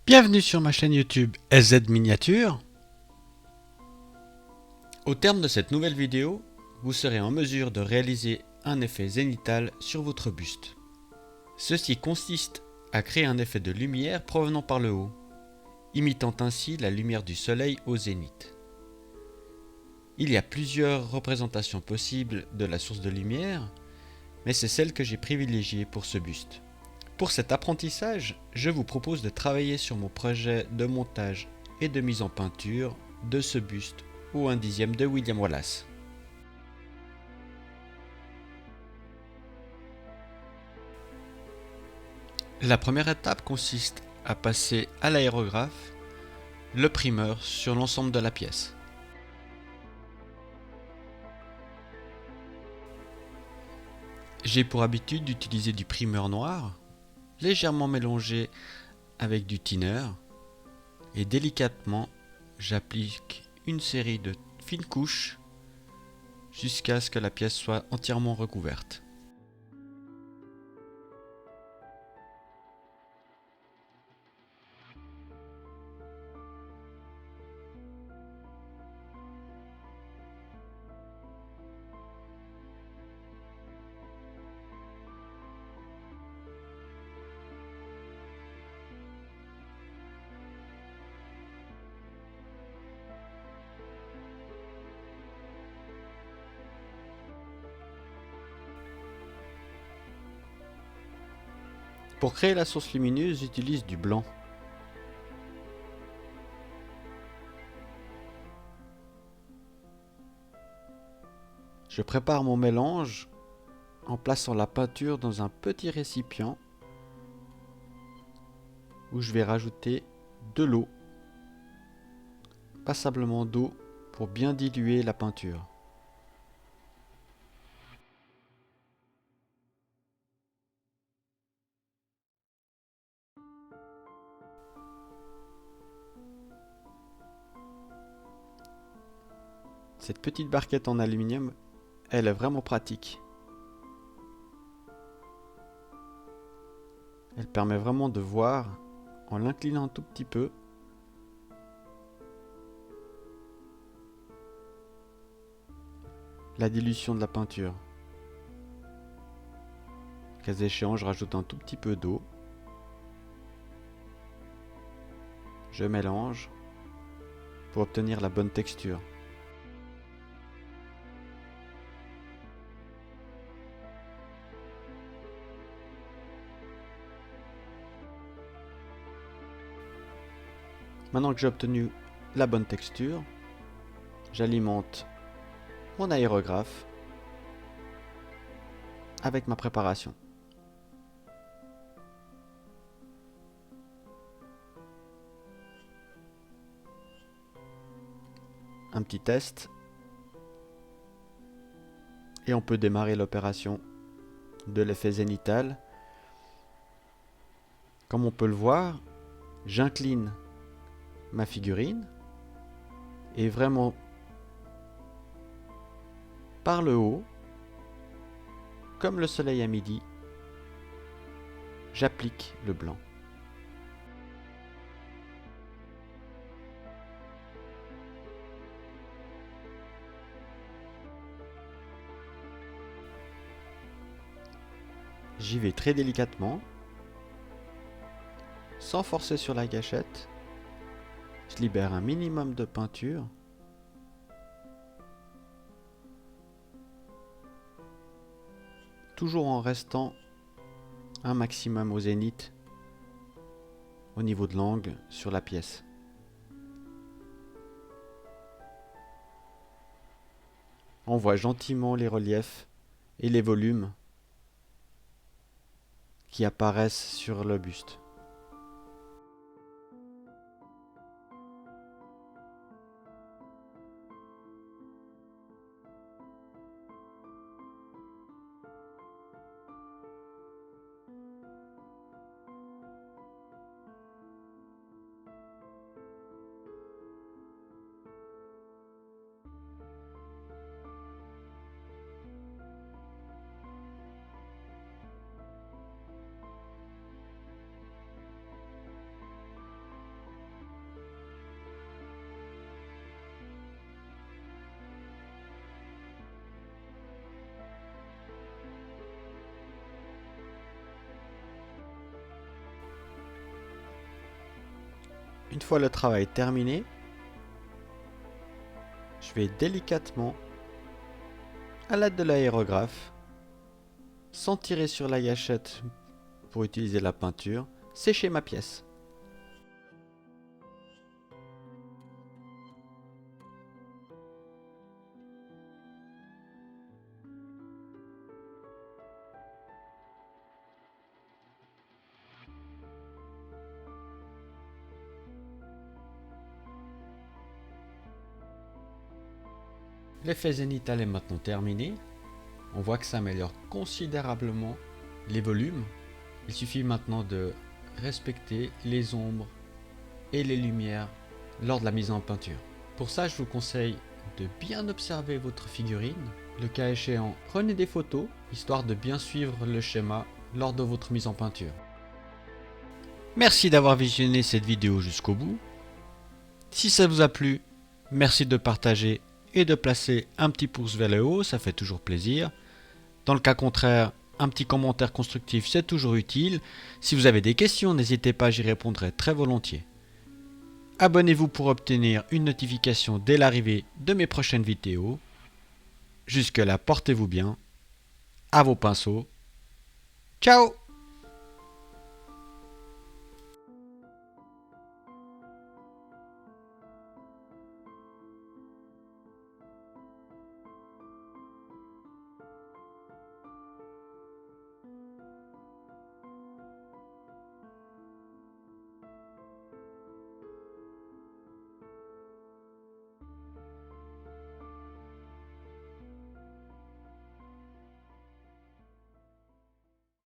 Bienvenue sur ma chaîne YouTube SZ Miniature. Au terme de cette nouvelle vidéo, vous serez en mesure de réaliser un effet zénithal sur votre buste. Ceci consiste à créer un effet de lumière provenant par le haut, imitant ainsi la lumière du soleil au zénith. Il y a plusieurs représentations possibles de la source de lumière, mais c'est celle que j'ai privilégiée pour ce buste. Pour cet apprentissage, je vous propose de travailler sur mon projet de montage et de mise en peinture de ce buste au 1/10 de William Wallace. La première étape consiste à passer à l'aérographe le primeur sur l'ensemble de la pièce. J'ai pour habitude d'utiliser du primeur noir, légèrement mélangé avec du thinner, et délicatement j'applique une série de fines couches jusqu'à ce que la pièce soit entièrement recouverte. Pour créer la source lumineuse, j'utilise du blanc. Je prépare mon mélange en plaçant la peinture dans un petit récipient où je vais rajouter de l'eau, passablement d'eau pour bien diluer la peinture. Cette petite barquette en aluminium, elle est vraiment pratique. Elle permet vraiment de voir, en l'inclinant un tout petit peu, la dilution de la peinture. Cas échéant, je rajoute un tout petit peu d'eau. Je mélange pour obtenir la bonne texture. Maintenant que j'ai obtenu la bonne texture, j'alimente mon aérographe avec ma préparation. Un petit test et on peut démarrer l'opération de l'effet zénithal. Comme on peut le voir, j'incline ma figurine et vraiment par le haut, comme le soleil à midi, j'applique le blanc. J'y vais très délicatement, sans forcer sur la gâchette. Je libère un minimum de peinture. Toujours en restant un maximum au zénith, au niveau de l'angle sur la pièce. On voit gentiment les reliefs et les volumes qui apparaissent sur le buste. Une fois le travail terminé, je vais délicatement, à l'aide de l'aérographe, sans tirer sur la gâchette pour utiliser la peinture, sécher ma pièce. L'effet zénithal est maintenant terminé. On voit que ça améliore considérablement les volumes. Il suffit maintenant de respecter les ombres et les lumières lors de la mise en peinture. Pour ça, je vous conseille de bien observer votre figurine. Le cas échéant, prenez des photos, histoire de bien suivre le schéma lors de votre mise en peinture. Merci d'avoir visionné cette vidéo jusqu'au bout. Si ça vous a plu, merci de partager et de placer un petit pouce vers le haut, ça fait toujours plaisir. Dans le cas contraire, un petit commentaire constructif, c'est toujours utile. Si vous avez des questions, n'hésitez pas, j'y répondrai très volontiers. Abonnez-vous pour obtenir une notification dès l'arrivée de mes prochaines vidéos. Jusque là, portez-vous bien. À vos pinceaux. Ciao!